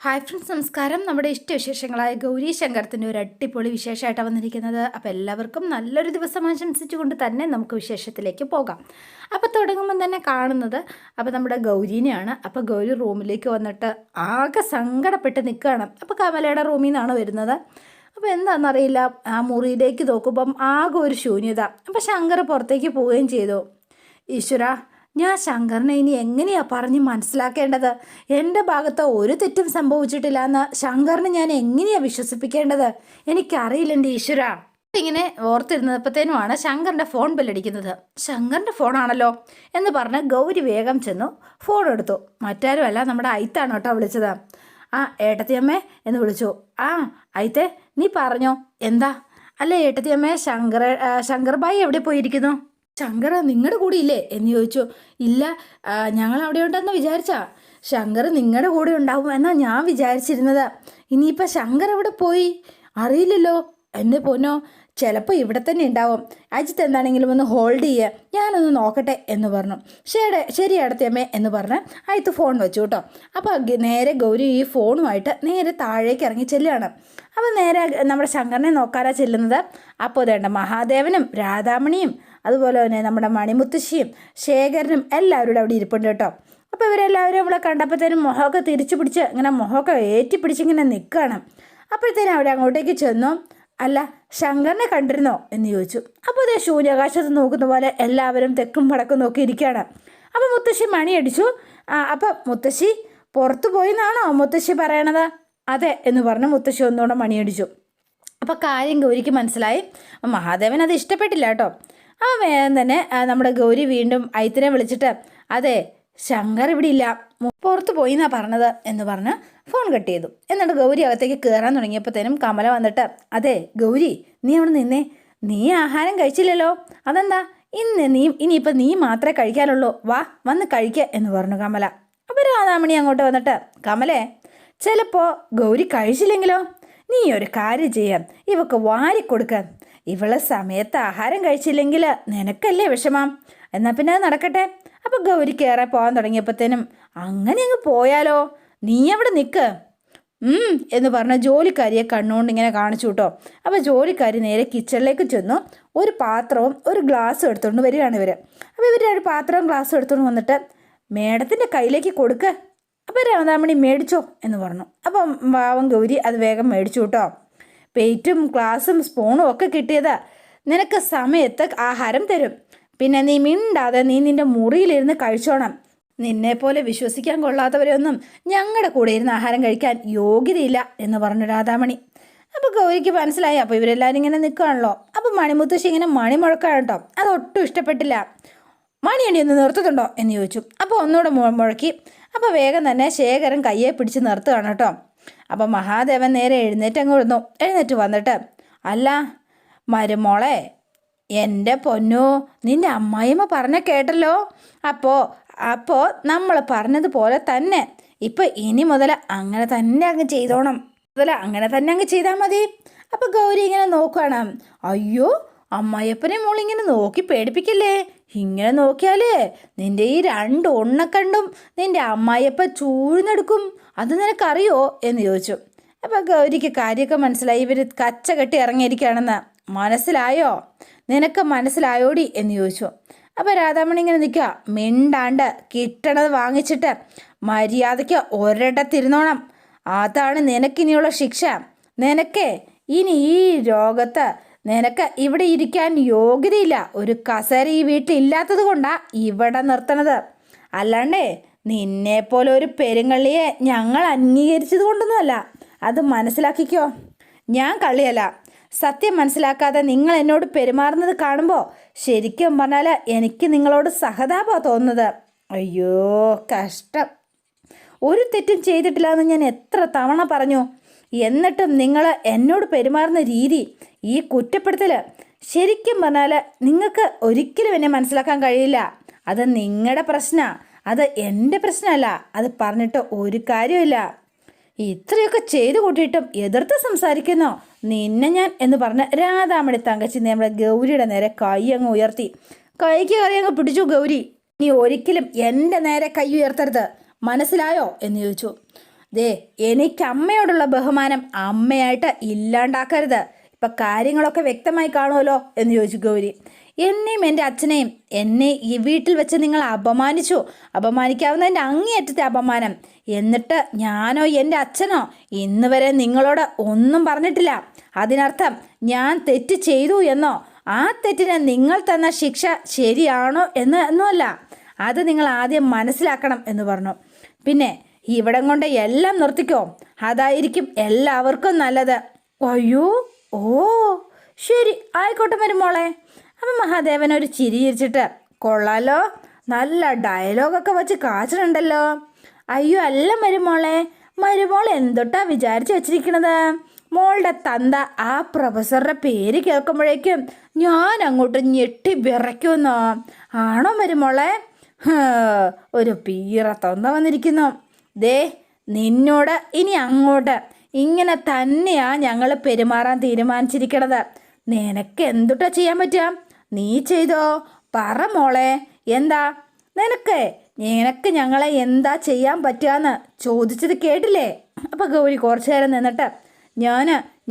Hi friends, നമസ്കാരം. നമ്മുടെ ഇഷ്ടവിശേഷങ്ങളായ ഗൗരി ശങ്കരത്തിൻ്റെ ഒരു അടിപൊളി വിശേഷമായിട്ടാണ് വന്നിരിക്കുന്നത്. അപ്പോൾ എല്ലാവർക്കും നല്ലൊരു ദിവസം ആശംസിച്ചുകൊണ്ട് തന്നെ നമുക്ക് വിശേഷത്തിലേക്ക് പോകാം. അപ്പോൾ തുടങ്ങുമ്പം തന്നെ കാണുന്നത് അപ്പോൾ നമ്മുടെ ഗൗരീനെയാണ്. അപ്പോൾ ഗൗരി റൂമിലേക്ക് വന്നിട്ട് ആകെ സങ്കടപ്പെട്ട് നിൽക്കുകയാണ്. അപ്പോൾ കമലയുടെ റൂമിൽ നിന്നാണ് വരുന്നത്. അപ്പോൾ എന്താണെന്നറിയില്ല, ആ മുറിയിലേക്ക് നോക്കുമ്പം ആകെ ഒരു ശൂന്യത. അപ്പോൾ ശങ്കർ പുറത്തേക്ക് പോവുകയും ചെയ്തു. ഈശ്വര, ഞാൻ ശങ്കറിനെ ഇനി എങ്ങനെയാണ് പറഞ്ഞ് മനസ്സിലാക്കേണ്ടത്? എൻ്റെ ഭാഗത്ത് ഒരു തെറ്റും സംഭവിച്ചിട്ടില്ല എന്ന് ശങ്കറിനെ ഞാൻ എങ്ങനെയാണ് വിശ്വസിപ്പിക്കേണ്ടത്? എനിക്കറിയില്ല എൻ്റെ ഈശ്വര. ഇങ്ങനെ ഓർത്തിരുന്നപ്പോഴത്തേനുമാണ് ശങ്കറിൻ്റെ ഫോൺ ബെല്ലടിക്കുന്നത്. ശങ്കറിൻ്റെ ഫോണാണല്ലോ എന്ന് പറഞ്ഞ് ഗൗരി വേഗം ചെന്നു ഫോൺ എടുത്തു. മറ്റാരുമല്ല, നമ്മുടെ ഐത്താണ് കേട്ടോ വിളിച്ചത്. ആ ഏട്ടത്തിയമ്മേ എന്ന് വിളിച്ചു. ആ ഐത്തെ, നീ പറഞ്ഞോ, എന്താ? അല്ല ഏട്ടത്തിയമ്മേ, ശങ്കർ ബായി എവിടെ പോയിരിക്കുന്നു? ശങ്കർ നിങ്ങളുടെ കൂടെ ഇല്ലേ എന്ന് ചോദിച്ചു. ഇല്ല, ഞങ്ങൾ അവിടെ ഉണ്ടെന്ന് വിചാരിച്ചാ. ശങ്കർ നിങ്ങളുടെ കൂടെ ഉണ്ടാവും എന്നാണ് ഞാൻ വിചാരിച്ചിരുന്നത്. ഇനിയിപ്പോൾ ശങ്കർ എവിടെ പോയി അറിയില്ലല്ലോ. എന്നെ പൊന്നോ, ചിലപ്പോൾ ഇവിടെ തന്നെ ഉണ്ടാവും. അജിത്ത് എന്താണെങ്കിലും ഒന്ന് ഹോൾഡ് ചെയ്യുക, ഞാനൊന്ന് നോക്കട്ടെ എന്ന് പറഞ്ഞു. ശരി അടുത്തമ്മേ എന്ന് പറഞ്ഞ് അയത്ത് ഫോൺ വെച്ചു കേട്ടോ. അപ്പോൾ നേരെ ഗൗരി ഈ ഫോണുമായിട്ട് നേരെ താഴേക്ക് ഇറങ്ങി ചെല്ലുകയാണ്. അപ്പോൾ നേരെ നമ്മുടെ ശങ്കറിനെ നോക്കാനാണ് ചെല്ലുന്നത്. അപ്പോൾ വേണ്ട മഹാദേവനും രാധാമണിയും അതുപോലെ തന്നെ നമ്മുടെ മണിമുത്തശ്ശിയും ശേഖരനും എല്ലാവരും അവിടെ ഇരിപ്പുണ്ട് കേട്ടോ. അപ്പോൾ ഇവരെല്ലാവരും ഇവിടെ കണ്ടപ്പോഴത്തേനും മുഖമൊക്കെ തിരിച്ചു പിടിച്ച് ഇങ്ങനെ മുഖമൊക്കെ ഏറ്റിപ്പിടിച്ചിങ്ങനെ നിൽക്കുകയാണ്. അപ്പോഴത്തേനും അവിടെ അങ്ങോട്ടേക്ക് ചെന്നു. അല്ല, ശങ്കറിനെ കണ്ടിരുന്നോ എന്ന് ചോദിച്ചു. അപ്പോൾ അതേ ശൂന്യാകാശത്ത് നോക്കുന്ന പോലെ എല്ലാവരും തെക്കും വടക്കും നോക്കി ഇരിക്കുകയാണ്. അപ്പോൾ മുത്തശ്ശി മണിയടിച്ചു. അപ്പം മുത്തശ്ശി പുറത്തു പോയിന്നാണോ മുത്തശ്ശി പറയണത്? അതെ എന്ന് പറഞ്ഞ് മുത്തശ്ശി ഒന്നുകൂടെ മണിയടിച്ചു. അപ്പോൾ കാര്യം ഗൗരിക്ക് മനസ്സിലായി. മഹാദേവൻ അത് ഇഷ്ടപ്പെട്ടില്ല കേട്ടോ. ആ വേഗം തന്നെ നമ്മുടെ ഗൗരി വീണ്ടും ഐത്തിനെ വിളിച്ചിട്ട്, അതെ ശങ്കർ ഇവിടെ ഇല്ല, പുറത്ത് പോയി എന്നാണ് പറഞ്ഞത് എന്ന് പറഞ്ഞ് ഫോൺ കട്ട് ചെയ്തു. എന്നിട്ട് ഗൗരി അകത്തേക്ക് കയറാൻ തുടങ്ങിയപ്പോഴത്തേനും കമല വന്നിട്ട്, അതെ ഗൗരി, നീ അവിടെ നിന്നേ, നീ ആഹാരം കഴിച്ചില്ലല്ലോ, അതെന്താ? ഇനിയിപ്പോൾ നീ മാത്രമേ കഴിക്കാനുള്ളൂ, വാ വന്ന് കഴിക്കുക എന്ന് പറഞ്ഞു കമല. അപ്പോൾ രാധാമണി അങ്ങോട്ട് വന്നിട്ട്, കമലേ, ചിലപ്പോൾ ഗൗരി കഴിച്ചില്ലെങ്കിലോ? നീ ഒരു കാര്യം ചെയ്യാം, ഇവക്ക് വാരിക്കൊടുക്കാം. ഇവളെ സമയത്ത് ആഹാരം കഴിച്ചില്ലെങ്കിൽ നിനക്കല്ലേ വിഷമം? എന്നാൽ പിന്നെ അത് നടക്കട്ടെ. അപ്പോൾ ഗൗരി കയറി പോകാൻ തുടങ്ങിയപ്പോഴത്തേനും, അങ്ങനെ അങ്ങ് പോയാലോ, നീ അവിടെ നിൽക്ക് എന്ന് പറഞ്ഞ ജോലിക്കാരിയെ കണ്ണുകൊണ്ട് ഇങ്ങനെ കാണിച്ചു കേട്ടോ. അപ്പോൾ ജോലിക്കാരി നേരെ കിച്ചണിലേക്ക് ചെന്നു. ഒരു പാത്രവും ഒരു ഗ്ലാസ്സും എടുത്തുകൊണ്ട് വരികയാണ് ഇവർ. അപ്പോൾ ഇവർ ഒരു പാത്രവും ഗ്ലാസ്സും എടുത്തുകൊണ്ട് വന്നിട്ട് മേഡത്തിൻ്റെ കയ്യിലേക്ക് കൊടുക്കുക. അപ്പോൾ രാധാമണി മേടിച്ചോ എന്ന് പറഞ്ഞു. അപ്പം പാവം ഗൗരി അത് വേഗം മേടിച്ചു കേട്ടോ. പ്ലേറ്റും ഗ്ലാസും സ്പൂണും ഒക്കെ കിട്ടിയത് നിനക്ക് സമയത്ത് ആഹാരം തരും. പിന്നെ നീ മിണ്ടാതെ നിന്റെ മുറിയിലിരുന്ന് കഴിച്ചോണം. നിന്നെപ്പോലെ വിശ്വസിക്കാൻ കൊള്ളാത്തവരെയൊന്നും ഞങ്ങളുടെ കൂടെ ഇരുന്ന് ആഹാരം കഴിക്കാൻ യോഗ്യതയില്ല എന്ന് പറഞ്ഞു രാധാമണി. അപ്പോൾ ഗൗരിക്ക് മനസ്സിലായി. അപ്പോൾ ഇവരെല്ലാവരും ഇങ്ങനെ നിൽക്കുകയാണല്ലോ. അപ്പോൾ മണിമുത്തശ്ശി ഇങ്ങനെ മണി മുഴക്കാണ് കേട്ടോ. അതൊട്ടും ഇഷ്ടപ്പെട്ടില്ല. മണിയണി ഒന്ന് നിർത്തുന്നുണ്ടോ എന്ന് ചോദിച്ചു. അപ്പോൾ ഒന്നുകൂടെ മുഴക്കി. അപ്പോൾ വേഗം തന്നെ ശേഖരൻ കയ്യെ പിടിച്ച് നിർത്തുകയാണ് കേട്ടോ. അപ്പോൾ മഹാദേവൻ നേരെ എഴുന്നേറ്റ് വന്നിട്ട്, അല്ല മരുമോളെ, എൻ്റെ പൊന്നു, നിൻ്റെ അമ്മായിമ്മ പറഞ്ഞ കേട്ടല്ലോ. അപ്പോൾ നമ്മൾ പറഞ്ഞതുപോലെ തന്നെ ഇപ്പം ഇനി മുതൽ അങ്ങനെ തന്നെ അങ്ങ് ചെയ്തോണം. അങ്ങനെ തന്നെ അങ്ങ് ചെയ്താൽ മതി. അപ്പോൾ ഗൗരി ഇങ്ങനെ നോക്കുകയാണ്. അയ്യോ, അമ്മായിയപ്പനെ മോളിങ്ങനെ നോക്കി പേടിപ്പിക്കല്ലേ. ഇങ്ങനെ നോക്കിയാലേ നിൻ്റെ ഈ രണ്ട് ഉണ്ണക്കണ്ടും നിൻ്റെ അമ്മായിയപ്പ ചൂഴ്ന്നെടുക്കും. അത് നിനക്കറിയോ എന്ന് ചോദിച്ചു. അപ്പോൾ ഗൗരിക്ക് കാര്യമൊക്കെ മനസ്സിലായി. ഇവർ കച്ച കെട്ടി ഇറങ്ങിയിരിക്കുകയാണെന്ന് മനസ്സിലായോ? നിനക്ക് മനസ്സിലായോടി എന്ന് ചോദിച്ചു. അപ്പോൾ രാധാമണി ഇങ്ങനെ നിൽക്കുക, മിണ്ടാണ്ട് കിട്ടണത് വാങ്ങിച്ചിട്ട് മര്യാദയ്ക്ക് ഒരിടത്തിരുന്നോണം. അതാണ് നിനക്കിനിയുള്ള ശിക്ഷ. നിനക്ക് ഇനി ഈ ലോകത്ത് നിനക്ക് ഇവിടെ ഇരിക്കാൻ യോഗ്യതയില്ല. ഒരു കസേര ഈ വീട്ടിലില്ലാത്തത് കൊണ്ടാണ് ഇവിടെ നിർത്തണത്. അല്ലാണ്ടേ നിന്നെപ്പോലെ ഒരു പെരുങ്കള്ളിയെ ഞങ്ങൾ അംഗീകരിച്ചത് കൊണ്ടൊന്നുമല്ല. അത് മനസ്സിലാക്കിക്കോ. ഞാൻ കള്ളിയല്ല. സത്യം മനസ്സിലാക്കാതെ നിങ്ങൾ എന്നോട് പെരുമാറുന്നത് കാണുമ്പോൾ ശരിക്കും പറഞ്ഞാൽ എനിക്ക് നിങ്ങളോട് സഹതാപമാണ് തോന്നുന്നത്. അയ്യോ കഷ്ടം. ഒരു തെറ്റും ചെയ്തിട്ടില്ല എന്ന് ഞാൻ എത്ര തവണ പറഞ്ഞു. എന്നിട്ടും നിങ്ങൾ എന്നോട് പെരുമാറുന്ന രീതി, ഈ കുറ്റപ്പെടുത്തൽ, ശരിക്കും പറഞ്ഞാൽ നിങ്ങൾക്ക് ഒരിക്കലും എന്നെ മനസ്സിലാക്കാൻ കഴിയില്ല. അത് നിങ്ങളുടെ പ്രശ്നമാണ്, അത് എൻ്റെ പ്രശ്നമല്ല. അത് പറഞ്ഞിട്ട് ഒരു കാര്യമില്ല. ഇത്രയൊക്കെ ചെയ്തു കൂട്ടിയിട്ടും എതിർത്ത് സംസാരിക്കുന്നോ നിന്നെ ഞാൻ എന്ന് പറഞ്ഞ് രാധാമണി തങ്കച്ചി നമ്മുടെ ഗൗരിയുടെ നേരെ കൈ അങ്ങ് ഉയർത്തി. കൈക്ക് കറി അങ്ങ് പിടിച്ചു ഗൗരി. നീ ഒരിക്കലും എൻ്റെ നേരെ കൈ ഉയർത്തരുത്, മനസ്സിലായോ എന്ന് ചോദിച്ചു. ദേ എനിക്ക് അമ്മയോടുള്ള ബഹുമാനം അമ്മയായിട്ട് ഇല്ലാണ്ടാക്കരുത്. ഇപ്പം കാര്യങ്ങളൊക്കെ വ്യക്തമായി കാണുമല്ലോ എന്ന് ചോദിച്ചു ഗൗരി. എന്നെയും എൻ്റെ അച്ഛനെയും എന്നെ ഈ വീട്ടിൽ വെച്ച് നിങ്ങൾ അപമാനിച്ചു. അപമാനിക്കാവുന്നതിൻ്റെ അങ്ങേയറ്റത്തെ അപമാനം. എന്നിട്ട് ഞാനോ എൻ്റെ അച്ഛനോ ഇന്ന് വരെ നിങ്ങളോട് ഒന്നും പറഞ്ഞിട്ടില്ല. അതിനർത്ഥം ഞാൻ തെറ്റ് ചെയ്തു എന്നോ ആ തെറ്റിന് നിങ്ങൾ തന്ന ശിക്ഷ ശരിയാണോ എന്നല്ല. അത് നിങ്ങൾ ആദ്യം മനസ്സിലാക്കണം എന്ന് പറഞ്ഞു. പിന്നെ ഇവിടം കൊണ്ട് എല്ലാം നിർത്തിക്കോ, അതായിരിക്കും എല്ലാവർക്കും നല്ലത്. അയ്യോ, ഓ ശരി, ആയിക്കോട്ടെ മരുമോളെ. അപ്പം മഹാദേവൻ ഒരു ചിരി ചിരിച്ചിട്ട്, കൊള്ളാലോ, നല്ല ഡയലോഗൊക്കെ വെച്ച് കാച്ചിട്ടുണ്ടല്ലോ. അയ്യോ അല്ല മരുമോളെ, മരുമോൾ എന്തൊട്ടാ വിചാരിച്ച് വെച്ചിരിക്കണത്? മോളുടെ തന്ത ആ പ്രൊഫസറുടെ പേര് കേൾക്കുമ്പോഴേക്കും ഞാൻ അങ്ങോട്ട് ഞെട്ടി വിറയ്ക്കുമെന്നോ? ആണോ മരുമോളെ? ഒരു പീറ തൊന്ത വന്നിരിക്കുന്നു. ദേ നിന്നോട് ഇനി അങ്ങോട്ട് ഇങ്ങനെ തന്നെയാ ഞങ്ങൾ പെരുമാറാൻ തീരുമാനിച്ചിരിക്കണത്. നിനക്ക് എന്തുട്ടാ ചെയ്യാൻ പറ്റുക? നീ ചെയ്തോ, പറ മോളെ. എന്താ നിനക്ക് ഞങ്ങളെ എന്താ ചെയ്യാൻ പറ്റുകയെന്ന് ചോദിച്ചത് കേട്ടില്ലേ? അപ്പം ഗൗരി കുറച്ചു നേരം നിന്നിട്ട്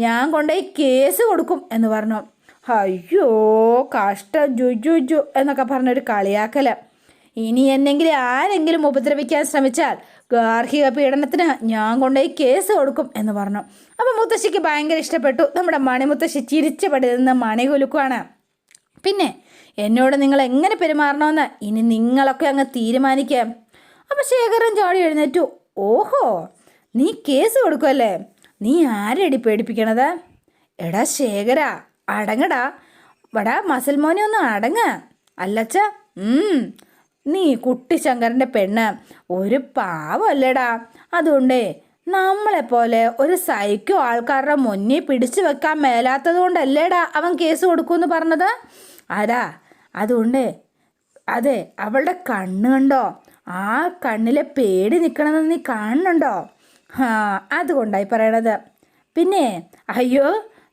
ഞാൻ കൊണ്ടുപോയി കേസ് കൊടുക്കും എന്ന് പറഞ്ഞു. അയ്യോ കഷ്ടം, ജുജു എന്നൊക്കെ പറഞ്ഞൊരു കളിയാക്കൽ. ഇനി എന്നെങ്കിലും ആരെങ്കിലും ഉപദ്രവിക്കാൻ ശ്രമിച്ചാൽ ഗാർഹിക പീഡനത്തിന് ഞാൻ കൊണ്ടുപോയി കേസ് കൊടുക്കും എന്ന് പറഞ്ഞു. അപ്പം മുത്തശ്ശിക്ക് ഭയങ്കര ഇഷ്ടപ്പെട്ടു. നമ്മുടെ മണിമുത്തശ്ശി ചിരിച്ചപടി നിന്ന് മണി കുലുക്കുവാണ്. പിന്നെ എന്നോട് നിങ്ങൾ എങ്ങനെ പെരുമാറണമെന്ന് ഇനി നിങ്ങളൊക്കെ അങ്ങ് തീരുമാനിക്കാം. അപ്പം ശേഖരൻ ചാടി എഴുന്നേറ്റു. ഓഹോ, നീ കേസ് കൊടുക്കുമല്ലേ? നീ ആരെടി പേടിപ്പിക്കണത്? എടാ ശേഖര, അടങ്ങടാ. വടാ മസിൽ മോനെ ഒന്ന് അടങ്ങ. അല്ലച്ച, നീ കുട്ടിശങ്കരൻ്റെ പെണ്ണ് ഒരു പാവല്ലേടാ. അതുകൊണ്ടേ നമ്മളെപ്പോലെ ഒരു സൈക്കോ ആൾക്കാരുടെ മുന്നിൽ പിടിച്ചു വെക്കാൻ മേലാത്തത് കൊണ്ടല്ലേടാ അവൻ കേസ് കൊടുക്കുമെന്ന് പറഞ്ഞത്. അതുകൊണ്ട് അതെ, അവളുടെ കണ്ണ് കണ്ടോ? ആ കണ്ണിലെ പേടി നിൽക്കണമെന്ന് നീ കാണുന്നുണ്ടോ? അതുകൊണ്ടായി പറയണത്. പിന്നെ അയ്യോ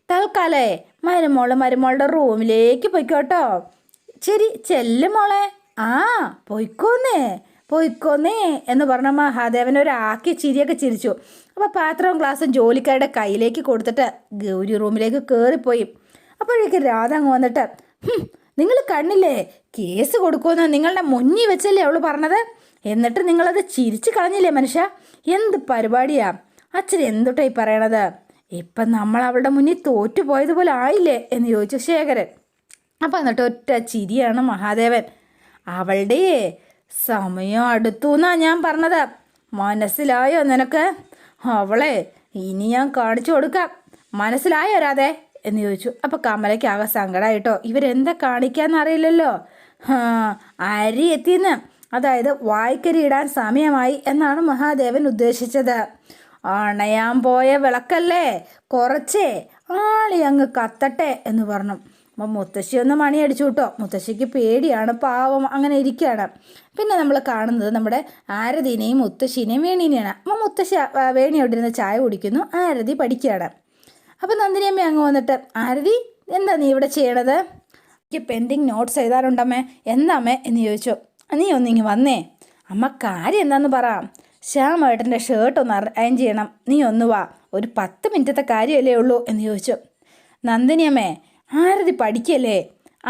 തൽക്കാലേ മരുമോളുടെ റൂമിലേക്ക് പോയിക്കോട്ടോ. ശരി ചെല്ലും മോളെ. പോയിക്കോന്നേ എന്ന് പറഞ്ഞ മഹാദേവൻ ഒരാക്കി ചിരിയൊക്കെ ചിരിച്ചു. അപ്പോൾ പാത്രവും ഗ്ലാസും ജോലിക്കാരുടെ കയ്യിലേക്ക് കൊടുത്തിട്ട് ഗൗരി റൂമിലേക്ക് കയറിപ്പോയി. അപ്പോഴേക്ക് രാധ അങ്ങ് വന്നിട്ട്, നിങ്ങൾ കണ്ണില്ലേ, കേസ് കൊടുക്കുമെന്ന് നിങ്ങളുടെ മുന്നിൽ വെച്ചല്ലേ അവള് പറഞ്ഞത്. എന്നിട്ട് നിങ്ങളത് ചിരിച്ചു കളഞ്ഞില്ലേ മനുഷ്യ? എന്ത് പരിപാടിയാ അച്ഛൻ എന്തൊട്ടായി പറയണത്? ഇപ്പം നമ്മൾ അവളുടെ മുന്നിൽ തോറ്റുപോയതുപോലെ ആയില്ലേ എന്ന് ചോദിച്ചു ശേഖരൻ. അപ്പം എന്നിട്ട് ഒറ്റ ചിരിയാണ് മഹാദേവൻ. അവളുടെ സമയം അടുത്തു എന്നാ ഞാൻ പറഞ്ഞത്. മനസ്സിലായോ നിനക്ക്? അവളെ ഇനി ഞാൻ കാണിച്ചു കൊടുക്കാം. മനസ്സിലായോ രാധേ എന്ന് ചോദിച്ചു. അപ്പോൾ കമലയ്ക്ക് ആകെ സങ്കടമായിട്ടോ. ഇവരെന്താ കാണിക്കാന്നറിയില്ലല്ലോ. അരി എത്തിയെന്ന്, അതായത് വായ്ക്കരി ഇടാൻ സമയമായി എന്നാണ് മഹാദേവൻ ഉദ്ദേശിച്ചത്. അണയാൻ പോയ വിളക്കല്ലേ, കുറച്ചേ ആളി അങ്ങ് കത്തട്ടെ എന്ന് പറഞ്ഞു. അപ്പം മുത്തശ്ശി ഒന്ന് മണി അടിച്ചു കേട്ടോ. മുത്തശ്ശിക്ക് പേടിയാണ്, പാവം അങ്ങനെ ഇരിക്കുകയാണ്. പിന്നെ നമ്മൾ കാണുന്നത് നമ്മുടെ ആരതിനെയും മുത്തശ്ശിനെയും വേണീനെയാണ്. അപ്പം മുത്തശ്ശി വേണിയോട്ടിരുന്ന് ചായ കുടിക്കുന്നു, ആരതി പഠിക്കുകയാണ്. അപ്പം നന്ദിനിയമ്മ അങ്ങ് വന്നിട്ട്, ആരതി എന്താ നീ ഇവിടെ ചെയ്യണത്? എനിക്ക് പെൻഡിങ് നോട്ട്സ് എഴുതാറുണ്ടമ്മേ. എന്താമ്മേ എന്ന് ചോദിച്ചു. നീ ഒന്നിങ്ങ് വന്നേ. അമ്മ കാര്യം എന്താന്ന് പറ. ശ്യാമേട്ടൻ്റെ ഷർട്ട് ഒന്ന് അയൺ ചെയ്യണം, നീ ഒന്ന് വാ. ഒരു 10 മിനിറ്റത്തെ കാര്യമല്ലേ ഉള്ളൂ എന്ന് ചോദിച്ചു. നന്ദിനിയമ്മേ, ആരതി പഠിക്കല്ലേ,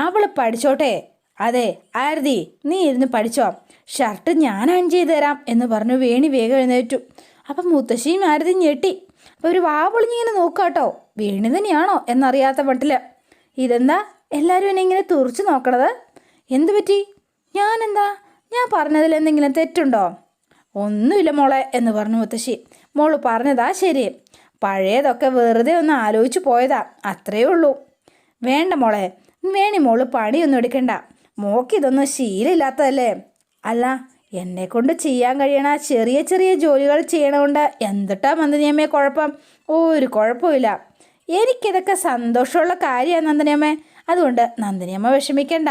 അവൾ പഠിച്ചോട്ടെ. അതെ ആരതി, നീ ഇരുന്ന് പഠിച്ചോ, ഷർട്ട് ഞാൻ അയൺ ചെയ്ത് തരാം എന്ന് പറഞ്ഞു വേണി വേഗം എഴുന്നേറ്റു. അപ്പം മുത്തശ്ശിയും ആരതി ഞെട്ടി. അപ്പോൾ ഒരു വാവൊളിഞ്ഞിങ്ങനെ നോക്കാട്ടോ, വേണി തന്നെയാണോ എന്നറിയാത്ത മട്ടിൽ. ഇതെന്താ എല്ലാവരും എന്നെ ഇങ്ങനെ തുറച്ചു നോക്കണത്? എന്തു പറ്റി? ഞാൻ പറഞ്ഞതിൽ എന്തെങ്കിലും തെറ്റുണ്ടോ? ഒന്നുമില്ല മോളെ എന്ന് പറഞ്ഞു മുത്തശ്ശി. മോള് പറഞ്ഞതാ ശരി, പഴയതൊക്കെ വെറുതെ ഒന്ന് ആലോചിച്ച് പോയതാ, അത്രയേ ഉള്ളൂ. വേണ്ട മോളെ, വേണി മോള് പണിയൊന്നും എടുക്കണ്ട. മോക്കിതൊന്നും ശീലമില്ലാത്തതല്ലേ. അല്ല, എന്നെക്കൊണ്ട് ചെയ്യാൻ കഴിയണ ചെറിയ ചെറിയ ജോലികൾ ചെയ്യണതുകൊണ്ട് എന്തിട്ടാ നന്ദിനിയമ്മയെ കുഴപ്പം? ഒരു കുഴപ്പമില്ല. എനിക്കിതൊക്കെ സന്തോഷമുള്ള കാര്യമാണ് നന്ദിനിയമ്മേ. അതുകൊണ്ട് നന്ദിനിയമ്മ വിഷമിക്കണ്ട.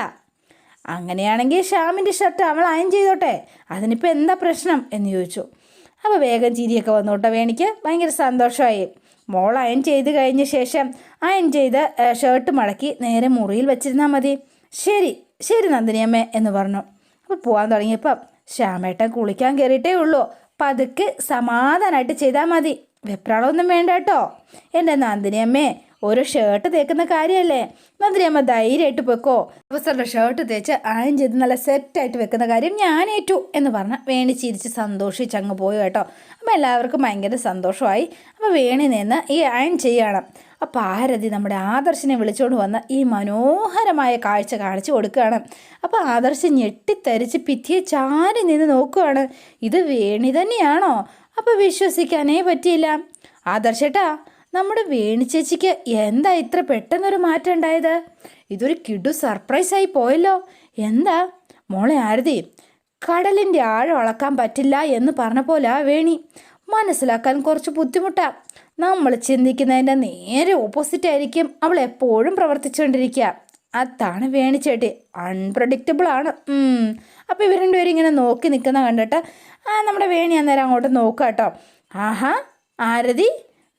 അങ്ങനെയാണെങ്കിൽ ശ്യാമിൻ്റെ ഷർട്ട് അവൾ അയൺ ചെയ്തോട്ടെ, അതിനിപ്പോൾ എന്താ പ്രശ്നം എന്ന് ചോദിച്ചു. അപ്പോൾ വേഗം ചിരിയൊക്കെ വന്നോട്ടെ. വേണിക്ക് ഭയങ്കര സന്തോഷമായി. മോൾ അയൺ ചെയ്ത് കഴിഞ്ഞ ശേഷം അയൺ ചെയ്ത് ഷർട്ട് മടക്കി നേരെ മുറിയിൽ വെച്ചിരുന്നാൽ മതി. ശരി നന്ദിനിയമ്മേ എന്ന് പറഞ്ഞു. അപ്പോൾ പോകാൻ തുടങ്ങിയപ്പം ശ്യാമേട്ടൻ കുളിക്കാൻ കയറിയിട്ടേ ഉള്ളൂ. പതുക്കെ സമാധാനമായിട്ട് ചെയ്താൽ മതി. വെപ്രാളമൊന്നും വേണ്ട കേട്ടോ. എൻ്റെ നന്ദിനിയമ്മേ, ഒരു ഷർട്ട് തേക്കുന്ന കാര്യമല്ലേ, നന്ദിനിയമ്മ ധൈര്യമായിട്ട് വെക്കോ. പ്രൊഫസറുടെ ഷർട്ട് തേച്ച് അയൺ ചെയ്ത് നല്ല സെറ്റായിട്ട് വെക്കുന്ന കാര്യം ഞാൻ ഏറ്റു എന്ന് പറഞ്ഞ് വേണി ചിരിച്ച് സന്തോഷിച്ച് അങ്ങ് പോയി കേട്ടോ. അപ്പോൾ എല്ലാവർക്കും ഭയങ്കര സന്തോഷമായി. അപ്പോൾ വേണി നിന്ന് ഈ അയൺ ചെയ്യണം. അപ്പോൾ ആരതി നമ്മുടെ ആദർശിനെ വിളിച്ചുകൊണ്ട് വന്ന് ഈ മനോഹരമായ കാഴ്ച കാണിച്ചു കൊടുക്കുകയാണ്. അപ്പോൾ ആദർശ് ഞെട്ടിത്തരിച്ച് ഭിത്തിയെ ചാരി നിന്ന് നോക്കുകയാണ്. ഇത് വേണി തന്നെയാണോ? അപ്പോൾ വിശ്വസിക്കാനേ പറ്റിയില്ല. ആദർശേട്ടാ, നമ്മുടെ വേണി ചേച്ചിക്ക് എന്താ ഇത്ര പെട്ടെന്നൊരു മാറ്റം ഉണ്ടായത്? ഇതൊരു കിടു സർപ്രൈസായി പോയല്ലോ. എന്താ മോളെ ആരതി? കടലിൻ്റെ ആഴം അളക്കാൻ പറ്റില്ല എന്ന് പറഞ്ഞ പോലെ വേണി. മനസ്സിലാക്കാൻ കുറച്ച് ബുദ്ധിമുട്ടാണ്. നമ്മൾ ചിന്തിക്കുന്നതിൻ്റെ നേരെ ഓപ്പോസിറ്റ് ആയിരിക്കും അവൾ എപ്പോഴും പ്രവർത്തിച്ചുകൊണ്ടിരിക്കുക. അതാണ് വേണി ചേട്ടി. അൺപ്രഡിക്റ്റബിൾ ആണ്. അപ്പോൾ ഇവർ രണ്ടുപേരും ഇങ്ങനെ നോക്കി നിൽക്കുന്ന കണ്ടിട്ട് നമ്മുടെ വേണി അന്നേരം അങ്ങോട്ട് നോക്കുക കേട്ടോ. ആഹാ ആരതി,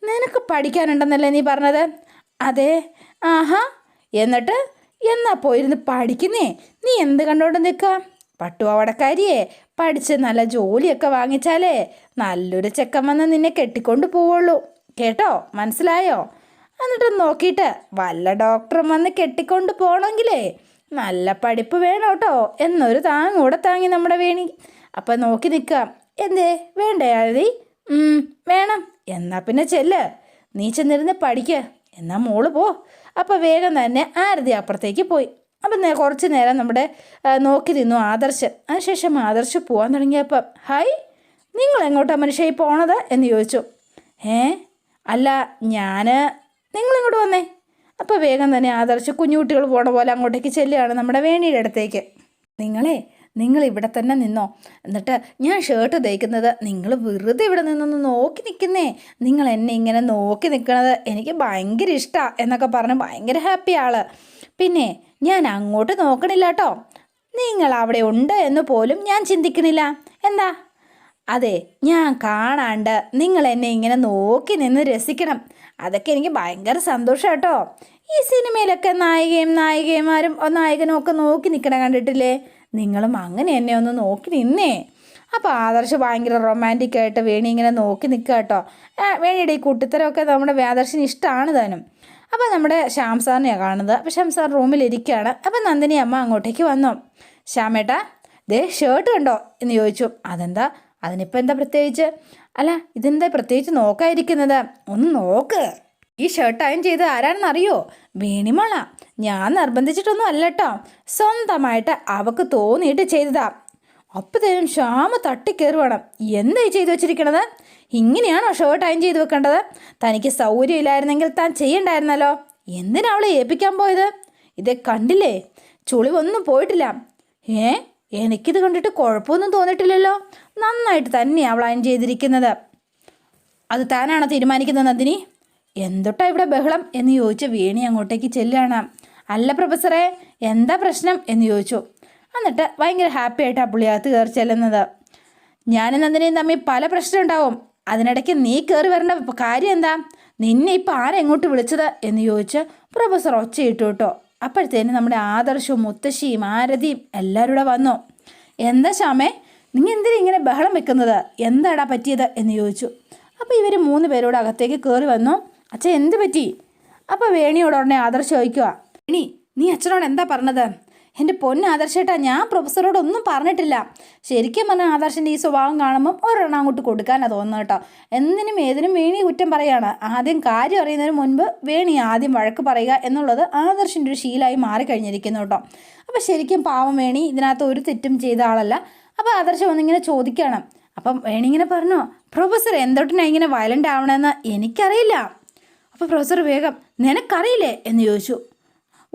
നിനക്ക് പഠിക്കാനുണ്ടെന്നല്ലേ നീ പറഞ്ഞത്? അതെ. ആഹാ, എന്നിട്ട് എന്നാ പോയിരുന്ന് പഠിക്കുന്നേ? നീ എന്ത് കണ്ടോണ്ട് നിൽക്കുക? പട്ടുപാവാടക്കാരിയെ, പഠിച്ച് നല്ല ജോലിയൊക്കെ വാങ്ങിച്ചാലേ നല്ലൊരു ചെക്കൻ വന്ന് നിന്നെ കെട്ടിക്കൊണ്ട് പോവുള്ളൂ കേട്ടോ, മനസ്സിലായോ? എന്നിട്ട് നോക്കിയിട്ട് വല്ല ഡോക്ടറും വന്ന് കെട്ടിക്കൊണ്ട് പോകണമെങ്കിലേ നല്ല പഠിപ്പ് വേണം കേട്ടോ എന്നൊരു താങ്ങൂടെ താങ്ങി നമ്മുടെ വേണി. അപ്പം നോക്കി നിൽക്കുക. എന്തേ വേണ്ടേ ആരതി? വേണം. എന്നാ പിന്നെ ചെല്ല്, നീ ചെന്നിരുന്ന് പഠിക്കുക. എന്നാ മോള് പോ. അപ്പോൾ വേഗം തന്നെ ആരതി അപ്പുറത്തേക്ക് പോയി. അപ്പം കുറച്ച് നേരം നമ്മുടെ നോക്കി നിന്നു ആദർശ്. അതിനുശേഷം ആദർശ് പോകാൻ തുടങ്ങിയപ്പം, ഹായ്, നിങ്ങൾ എങ്ങോട്ടാണ് മനുഷ്യായി പോണത് എന്ന് ചോദിച്ചു. അല്ല, നിങ്ങളിങ്ങോട്ട് വന്നേ. അപ്പോൾ വേഗം തന്നെ ആദർശ് കുഞ്ഞുകുട്ടികൾ പോണ പോലെ അങ്ങോട്ടേക്ക് ചെല്ലുകയാണ് നമ്മുടെ വേണിയുടെ അടുത്തേക്ക്. നിങ്ങൾ ഇവിടെ തന്നെ നിന്നോ, എന്നിട്ട് ഞാൻ ഷർട്ട് തയ്ക്കുന്നത് നിങ്ങൾ വെറുതെ ഇവിടെ നിന്നൊന്ന് നോക്കി നിൽക്കുന്നേ. നിങ്ങൾ എന്നെ ഇങ്ങനെ നോക്കി നിൽക്കുന്നത് എനിക്ക് ഭയങ്കര ഇഷ്ടമാണ് എന്നൊക്കെ പറഞ്ഞ് ഭയങ്കര ഹാപ്പി ആള്. പിന്നെ ഞാൻ അങ്ങോട്ട് നോക്കണില്ല കേട്ടോ. നിങ്ങൾ അവിടെ ഉണ്ട് എന്ന് പോലും ഞാൻ ചിന്തിക്കണില്ല. എന്താ? അതെ, ഞാൻ കാണാണ്ട് നിങ്ങൾ എന്നെ ഇങ്ങനെ നോക്കി രസിക്കണം. അതൊക്കെ എനിക്ക് ഭയങ്കര സന്തോഷം കേട്ടോ. ഈ സിനിമയിലൊക്കെ നായികമാരും നായകനും ഒക്കെ നോക്കി നിൽക്കണ കണ്ടിട്ടില്ലേ? നിങ്ങളും അങ്ങനെ എന്നെ ഒന്ന് നോക്കി നിന്നേ. അപ്പോൾ ആദർശ് ഭയങ്കര റൊമാൻറ്റിക്കായിട്ട് വേണി ഇങ്ങനെ നോക്കി നിൽക്കുക കേട്ടോ. വേണിയുടെ ഈ കുട്ടിത്തരമൊക്കെ നമ്മുടെ ആദർശിന് ഇഷ്ടമാണ് താനും. അപ്പോൾ നമ്മുടെ ശ്യാം സാറിനെയാണ് കാണുന്നത്. അപ്പോൾ ശ്യാം സാർ റൂമിലിരിക്കുകയാണ്. അപ്പോൾ നന്ദിനി അമ്മ അങ്ങോട്ടേക്ക് വന്നു. ശ്യാമേട്ടാ, ദേ ഷർട്ട് കണ്ടോ എന്ന് ചോദിച്ചു. അതെന്താ, അതിനിപ്പോൾ എന്താ പ്രത്യേകിച്ച്? അല്ല, ഇതെന്താ പ്രത്യേകിച്ച് നോക്കാതിരിക്കുന്നത്? ഒന്ന് നോക്ക്. ഈ ഷർട്ട് അയൺ ചെയ്ത് ആരാണെന്നറിയോ? വേണിമോള. ഞാൻ നിർബന്ധിച്ചിട്ടൊന്നും അല്ല കേട്ടോ, സ്വന്തമായിട്ട് അവൾക്ക് തോന്നിയിട്ട് ചെയ്തതാ. അപ്പോഴത്തേനും ശ്യാമ തട്ടിക്കയറുവാണ്. എന്തായി ചെയ്തു വെച്ചിരിക്കണത്? ഇങ്ങനെയാണോ ഷർട്ട് അയൺ ചെയ്ത് വെക്കേണ്ടത്? തനിക്ക് സൗകര്യമില്ലായിരുന്നെങ്കിൽ താൻ ചെയ്യണ്ടായിരുന്നല്ലോ. എന്തിനാ അവളെ ഏൽപ്പിക്കാൻ പോയത്? ഇതേ കണ്ടില്ലേ, ചുളിവൊന്നും പോയിട്ടില്ല. എനിക്കിത് കണ്ടിട്ട് കുഴപ്പമൊന്നും തോന്നിയിട്ടില്ലല്ലോ. നന്നായിട്ട് തന്നെയാണ് അവൾ അയൺ ചെയ്തിരിക്കുന്നത്. അത് താനാണോ തീരുമാനിക്കുന്നത് നന്ദിനി? എന്തൊട്ടാ ഇവിടെ ബഹളം എന്ന് ചോദിച്ച് വേണി അങ്ങോട്ടേക്ക് ചെല്ലുകയാണ്. അല്ല പ്രൊഫസറെ, എന്താ പ്രശ്നം എന്ന് ചോദിച്ചു. എന്നിട്ട് ഭയങ്കര ഹാപ്പി ആയിട്ട് ആ പുള്ളിയകത്ത് കയറി ചെല്ലുന്നത്. ഞാനും നന്ദിനിയും തമ്മിൽ പല പ്രശ്നം ഉണ്ടാവും. അതിനിടയ്ക്ക് നീ കയറി വരേണ്ട കാര്യം എന്താ? നിന്നെ ഇപ്പം ആരെങ്ങോട്ട് വിളിച്ചത് എന്ന് ചോദിച്ച് പ്രൊഫസർ ഒച്ചയിട്ടു കേട്ടോ. അപ്പോഴത്തേനും നമ്മുടെ ആദർശവും മുത്തശ്ശിയും ആരതിയും എല്ലാവരും കൂടെ വന്നു. എന്താ ശ്യാമേ, നീ എന്തിനാ ഇങ്ങനെ ബഹളം വെക്കുന്നത്? എന്താടാ പറ്റിയത് എന്ന് ചോദിച്ചു. അപ്പോൾ ഇവർ 3 പേരോട് അകത്തേക്ക് കയറി വന്നു. അച്ഛൻ എന്ത് പറ്റി? അപ്പോൾ വേണിയോട് ഉടനെ ആദർശ് ചോദിക്കുക. വേണി, നീ അച്ഛനോട് എന്താ പറഞ്ഞത്? എൻ്റെ പൊന്ന് ആദർശേട്ടാ, ഞാൻ പ്രൊഫസറോടൊന്നും പറഞ്ഞിട്ടില്ല. ശരിക്കും പറഞ്ഞാൽ ആദർശിൻ്റെ ഈ സ്വഭാവം കാണുമ്പം ഒരെണ്ണം അങ്ങോട്ട് കൊടുക്കാനാണ് തോന്നുന്നത് കേട്ടോ. എന്തിനും ഏതിനും വേണി കുറ്റം പറയുകയാണ്. ആദ്യം കാര്യം അറിയുന്നതിന് മുൻപ് വേണി ആദ്യം വഴക്ക് പറയുക എന്നുള്ളത് ആദർശിൻ്റെ ഒരു ശീലമായി മാറിക്കഴിഞ്ഞിരിക്കുന്നു കേട്ടോ. അപ്പോൾ ശരിക്കും പാവം വേണി ഇതിനകത്ത് ഒരു തെറ്റും ചെയ്ത ആളല്ല. അപ്പോൾ ആദർശം ഒന്നിങ്ങനെ ചോദിക്കുകയാണ്. അപ്പം വേണി ഇങ്ങനെ പറഞ്ഞു, പ്രൊഫസർ എന്തൊട്ടിനാണ് ഇങ്ങനെ വയലൻ്റ് ആവണമെന്ന് എനിക്കറിയില്ല. അപ്പോൾ പ്രൊഫസർ വേഗം, നിനക്കറിയില്ലേ എന്ന് ചോദിച്ചു.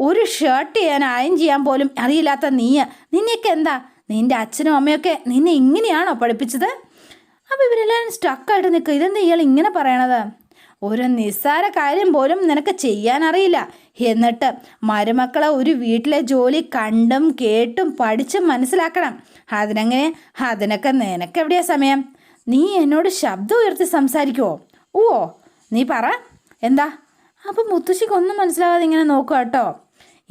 ഒരു ഷർട്ട് അയൺ ചെയ്യാൻ പോലും അറിയില്ലാത്ത നിന്നെയൊക്കെ എന്താ, നിൻ്റെ അച്ഛനും അമ്മയൊക്കെ നിന്നെ ഇങ്ങനെയാണോ പഠിപ്പിച്ചത്? അപ്പോൾ ഇവരെല്ലാവരും സ്റ്റക്കായിട്ട് നിൽക്കുക. ഇതെന്താ ഇയാൾ ഇങ്ങനെ പറയണത്? ഒരു നിസ്സാര കാര്യം പോലും നിനക്ക് ചെയ്യാനറിയില്ല. എന്നിട്ട് മരുമക്കളെ ഒരു വീട്ടിലെ ജോലി കണ്ടും കേട്ടും പഠിച്ചും മനസ്സിലാക്കണം. അതിനൊക്കെ നിനക്കെവിടെയാ സമയം? നീ എന്നോട് ശബ്ദം ഉയർത്തി സംസാരിക്കുമോ? നീ പറ എന്താ? അപ്പം മുത്തശ്ശിക്കൊന്നും മനസ്സിലാകാതെ ഇങ്ങനെ നോക്കുക കേട്ടോ.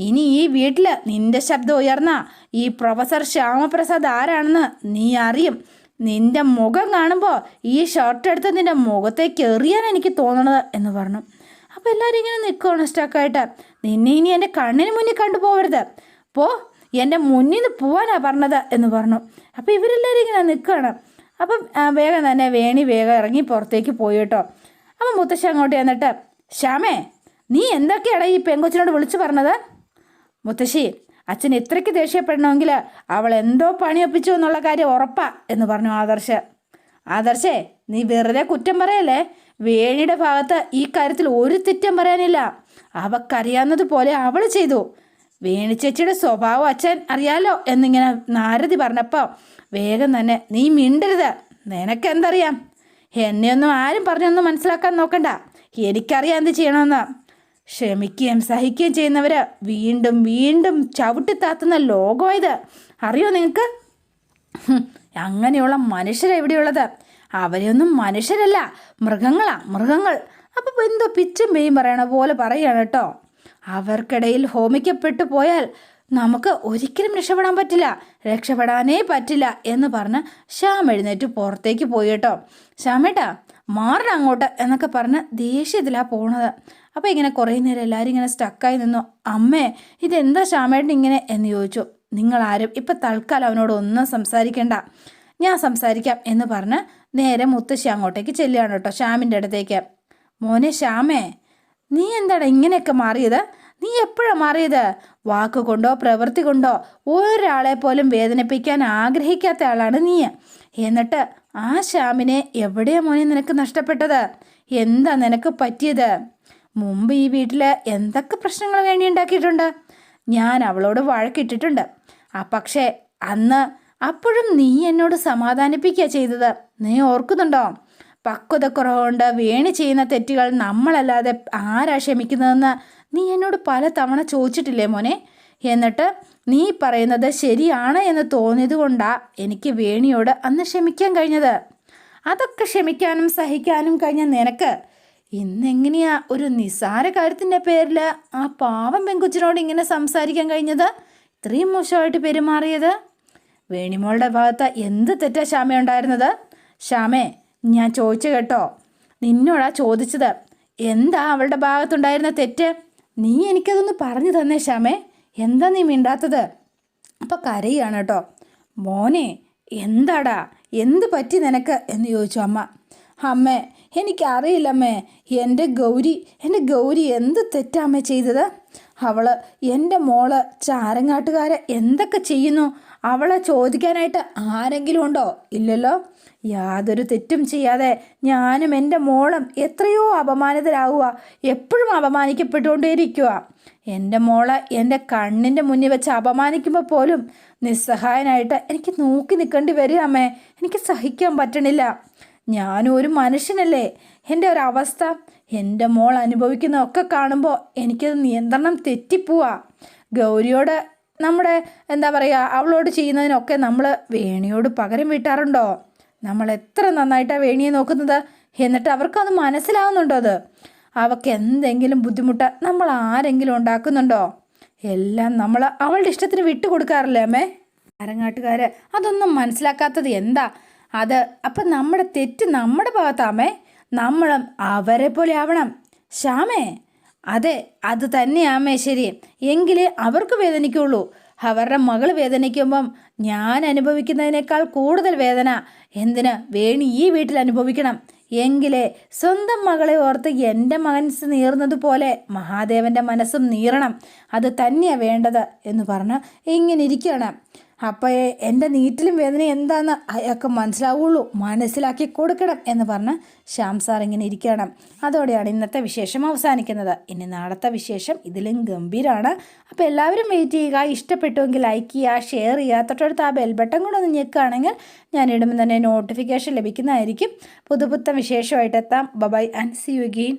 ഇനി ഈ വീട്ടിൽ നിന്റെ ശബ്ദം ഉയർന്ന ഈ പ്രൊഫസർ ശ്യാമപ്രസാദ് ആരാണെന്ന് നീ അറിയും. നിന്റെ മുഖം കാണുമ്പോൾ ഈ ഷർട്ട് എടുത്ത് നിന്റെ മുഖത്തേക്ക് എറിയാൻ എനിക്ക് തോന്നണത് എന്ന് പറഞ്ഞു. അപ്പോൾ എല്ലാവരും ഇങ്ങനെ നിൽക്കുകയാണ് സ്റ്റക്കായിട്ട്. നിന്നെ ഇനി എൻ്റെ കണ്ണിന് മുന്നിൽ കണ്ടുപോകരുത്, പോ, എൻ്റെ മുന്നിൽ നിന്ന് പോവാനാണ് പറഞ്ഞത് എന്ന് പറഞ്ഞു. അപ്പോൾ ഇവരെല്ലാവരും ഇങ്ങനെ നിൽക്കുകയാണ്. അപ്പം വേഗം തന്നെ വേഗം ഇറങ്ങി പുറത്തേക്ക് പോയി കേട്ടോ. അപ്പം മുത്തശ്ശി അങ്ങോട്ട് ചെന്നിട്ട്, ശ്യാമേ, നീ എന്തൊക്കെയാണ് ഈ പെങ്കൊച്ചിനോട് വിളിച്ചു പറഞ്ഞത്? മുത്തശ്ശി, അച്ഛൻ ഇത്രയ്ക്ക് ദേഷ്യപ്പെടണമെങ്കിൽ അവൾ എന്തോ പണിയൊപ്പിച്ചു എന്നുള്ള കാര്യം ഉറപ്പാ എന്ന് പറഞ്ഞു ആദർശ്. ആദർശേ, നീ വെറുതെ കുറ്റം പറയല്ലേ. വേണിയുടെ ഭാഗത്ത് ഈ കാര്യത്തിൽ ഒരു തെറ്റും പറയാനില്ല. അവക്കറിയാവുന്നതുപോലെ അവൾ ചെയ്തു. വേണി ചേച്ചിയുടെ സ്വഭാവം അച്ഛൻ അറിയാലോ എന്നിങ്ങനെ നാരദി പറഞ്ഞപ്പോൾ വേഗം തന്നെ, നീ മിണ്ടരുത്, നിനക്കെന്തറിയാം? എന്നെയൊന്നും ആരും പറഞ്ഞൊന്നും മനസ്സിലാക്കാൻ നോക്കണ്ട, എനിക്കറിയാം എന്ത് ചെയ്യണമെന്ന്. ക്ഷമിക്കുകയും സഹിക്കുകയും ചെയ്യുന്നവർ വീണ്ടും വീണ്ടും ചവിട്ടിത്താത്തുന്ന ലോകമായത് അറിയോ നിങ്ങൾക്ക്? അങ്ങനെയുള്ള മനുഷ്യരെവിടെയുള്ളത്? അവരെയൊന്നും മനുഷ്യരല്ല, മൃഗങ്ങൾ. അപ്പം എന്തോ പിച്ചും പേയും പറയണ പോലെ പറയുകയാണ് കേട്ടോ. അവർക്കിടയിൽ ഹോമിക്കപ്പെട്ടു പോയാൽ നമുക്ക് ഒരിക്കലും രക്ഷപ്പെടാനേ പറ്റില്ല എന്ന് പറഞ്ഞ് ശ്യാം എഴുന്നേറ്റ് പുറത്തേക്ക് പോയി കേട്ടോ. ശ്യാമേട്ടാ, മാറണം അങ്ങോട്ട് എന്നൊക്കെ പറഞ്ഞ് ദേഷ്യത്തിലാണ് പോണത്. അപ്പോൾ ഇങ്ങനെ കുറേ നേരം എല്ലാവരും ഇങ്ങനെ സ്റ്റക്കായി നിന്നു. അമ്മേ, ഇതെന്താ ശ്യാമേട്ടൻ ഇങ്ങനെ എന്ന് ചോദിച്ചു. നിങ്ങളാരും ഇപ്പം തൽക്കാലം അവനോട് ഒന്നും സംസാരിക്കേണ്ട, ഞാൻ സംസാരിക്കാം എന്ന് പറഞ്ഞ് നേരെ മുത്തശ്ശി അങ്ങോട്ടേക്ക് ചെല്ലുകയാണ് കേട്ടോ, ശ്യാമിൻ്റെ അടുത്തേക്ക്. മോനെ ശ്യാമേ, നീ എന്താണ് ഇങ്ങനെയൊക്കെ മാറിയത്? നീ എപ്പോഴാണ് മാറിയത്? വാക്കുകൊണ്ടോ പ്രവൃത്തി കൊണ്ടോ ഒരാളെ പോലും വേദനിപ്പിക്കാൻ ആഗ്രഹിക്കാത്ത ആളാണ് നീ. എന്നിട്ട് ആ ശ്യാമിനെ എവിടെയാ മോനെ നിനക്ക് നഷ്ടപ്പെട്ടത്? എന്താ നിനക്ക് പറ്റിയത്? മുമ്പ് ഈ വീട്ടിൽ എന്തൊക്കെ പ്രശ്നങ്ങൾ വേണ്ടിയുണ്ടാക്കിയിട്ടുണ്ട്. ഞാൻ അവളോട് വഴക്കിട്ടിട്ടുണ്ട്. പക്ഷേ അപ്പോഴും നീ എന്നോട് സമാധാനിപ്പിക്കുക ചെയ്തത്. നീ ഓർക്കുന്നുണ്ടോ? പക്വതക്കുറവുകൊണ്ട് വേണി ചെയ്യുന്ന തെറ്റുകൾ നമ്മളല്ലാതെ ആരാ ക്ഷമിക്കുന്നതെന്ന് നീ എന്നോട് പല തവണ ചോദിച്ചിട്ടില്ലേ മോനെ? എന്നിട്ട് നീ പറയുന്നത് ശരിയാണ് എന്ന് തോന്നിയത് കൊണ്ടാണ് എനിക്ക് വേണിയോട് അന്ന് ക്ഷമിക്കാൻ കഴിഞ്ഞത്. അതൊക്കെ ക്ഷമിക്കാനും സഹിക്കാനും കഴിഞ്ഞ നിനക്ക് ഇന്നെങ്ങനെയാ ഒരു നിസ്സാര കാര്യത്തിൻ്റെ പേരിൽ ആ പാവം പെൺകൊച്ചിനോട് ഇങ്ങനെ സംസാരിക്കാൻ കഴിഞ്ഞത്? ഇത്രയും മോശമായിട്ട് പെരുമാറിയത്? വേണിമോളുടെ ഭാഗത്ത് എന്ത് തെറ്റാ ശ്യാമ ഉണ്ടായിരുന്നത്? ശ്യാമേ, ഞാൻ ചോദിച്ചു കേട്ടോ, നിന്നോടാ ചോദിച്ചത്. എന്താ അവളുടെ ഭാഗത്തുണ്ടായിരുന്ന തെറ്റ്? നീ എനിക്കതൊന്ന് പറഞ്ഞു തന്നേ ശ്യാമേ, എന്താ നീ മിണ്ടാത്തത്? അപ്പം കരയാണ് കേട്ടോ. മോനെ, എന്താടാ, എന്ത് പറ്റി നിനക്ക് എന്ന് ചോദിച്ചു അമ്മ. അമ്മേ, എനിക്കറിയില്ലമ്മേ, എൻ്റെ ഗൗരി എന്ത് തെറ്റാമ്മേ ചെയ്തത്? അവൾ എൻ്റെ മോള് ചാരങ്ങാട്ടുകാരെ എന്തൊക്കെ ചെയ്യുന്നു? അവളെ ചോദിക്കാനായിട്ട് ആരെങ്കിലും ഉണ്ടോ? ഇല്ലല്ലോ. യാതൊരു തെറ്റും ചെയ്യാതെ ഞാനും എൻ്റെ മോളും എത്രയോ അപമാനിതരാകുക, എപ്പോഴും അപമാനിക്കപ്പെട്ടുകൊണ്ടേയിരിക്കുക. എൻ്റെ മോളെ എൻ്റെ കണ്ണിൻ്റെ മുന്നിൽ വെച്ച് അപമാനിക്കുമ്പോൾ പോലും നിസ്സഹായനായിട്ട് എനിക്ക് നോക്കി നിൽക്കേണ്ടി വരും അമ്മേ. എനിക്ക് സഹിക്കാൻ പറ്റണില്ല. ഞാനും ഒരു മനുഷ്യനല്ലേ. എൻ്റെ ഒരവസ്ഥ, എൻ്റെ മോൾ അനുഭവിക്കുന്നതൊക്കെ കാണുമ്പോൾ എനിക്കത് നിയന്ത്രണം തെറ്റിപ്പോവാ. ഗൗരിയോട് നമ്മുടെ എന്താ പറയുക, അവളോട് ചെയ്യുന്നതിനൊക്കെ നമ്മൾ വേണിയോട് പകരം വീട്ടാറുണ്ടോ? നമ്മൾ എത്ര നന്നായിട്ടാണ് വേണിയെ നോക്കുന്നത്, എന്നിട്ട് അവർക്കത് മനസ്സിലാവുന്നുണ്ടോ? അവൾക്ക് എന്തെങ്കിലും ബുദ്ധിമുട്ട് നമ്മൾ ആരെങ്കിലും ഉണ്ടാക്കുന്നുണ്ടോ? എല്ലാം നമ്മൾ അവളുടെ ഇഷ്ടത്തിന് വിട്ടുകൊടുക്കാറില്ലേ അമ്മേ? അരങ്ങാട്ടുകാർ അതൊന്നും മനസ്സിലാക്കാത്തത് എന്താ? അപ്പം നമ്മുടെ തെറ്റ് നമ്മുടെ ഭാഗത്താമേ. നമ്മളും അവരെ പോലെ ആവണം ശ്യാമേ. അതെ, അത് തന്നെയാമേ ശരി. എങ്കിലേ അവർക്ക് വേദനിക്കുള്ളൂ. അവരുടെ മകൾ വേദനിക്കുമ്പം ഞാൻ അനുഭവിക്കുന്നതിനേക്കാൾ കൂടുതൽ വേദന എന്തിന് വേണി ഈ വീട്ടിൽ അനുഭവിക്കണം? എങ്കിലേ സ്വന്തം മകളെ ഓർത്ത് എൻ്റെ മനസ്സ് നീറുന്നതുപോലെ മഹാദേവൻ്റെ മനസ്സും നീറണം. അത് തന്നെയാണ് വേണ്ടത് എന്ന് പറഞ്ഞ് ഇങ്ങനെ ഇരിക്കുകയാണ്. അപ്പോൾ എൻ്റെ നീറ്റിലും വേദന എന്താണെന്ന് അയാൾക്ക് മനസ്സിലാവുള്ളൂ, മനസ്സിലാക്കി കൊടുക്കണം എന്ന് പറഞ്ഞ് ശ്യാം സാർ ഇങ്ങനെ ഇരിക്കണം. അതോടെയാണ് ഇന്നത്തെ വിശേഷം അവസാനിക്കുന്നത്. ഇനി നാളത്തെ വിശേഷം ഇതിലും ഗംഭീരമാണ്. അപ്പോൾ എല്ലാവരും വെയിറ്റ് ചെയ്യുക. ഇഷ്ടപ്പെട്ടുവെങ്കിൽ ലൈക്ക് ചെയ്യുക, ഷെയർ ചെയ്യുക, തൊട്ടടുത്ത് ആ ബെൽ ബട്ടൺ കൂടെ ഒന്ന് ഞെക്കുകയാണെങ്കിൽ ഞാൻ ഇടുമ്പോൾ തന്നെ നോട്ടിഫിക്കേഷൻ ലഭിക്കുന്നതായിരിക്കും. പുതുപുത്തൻ വിശേഷമായിട്ട് എത്താം. Bye and see you again.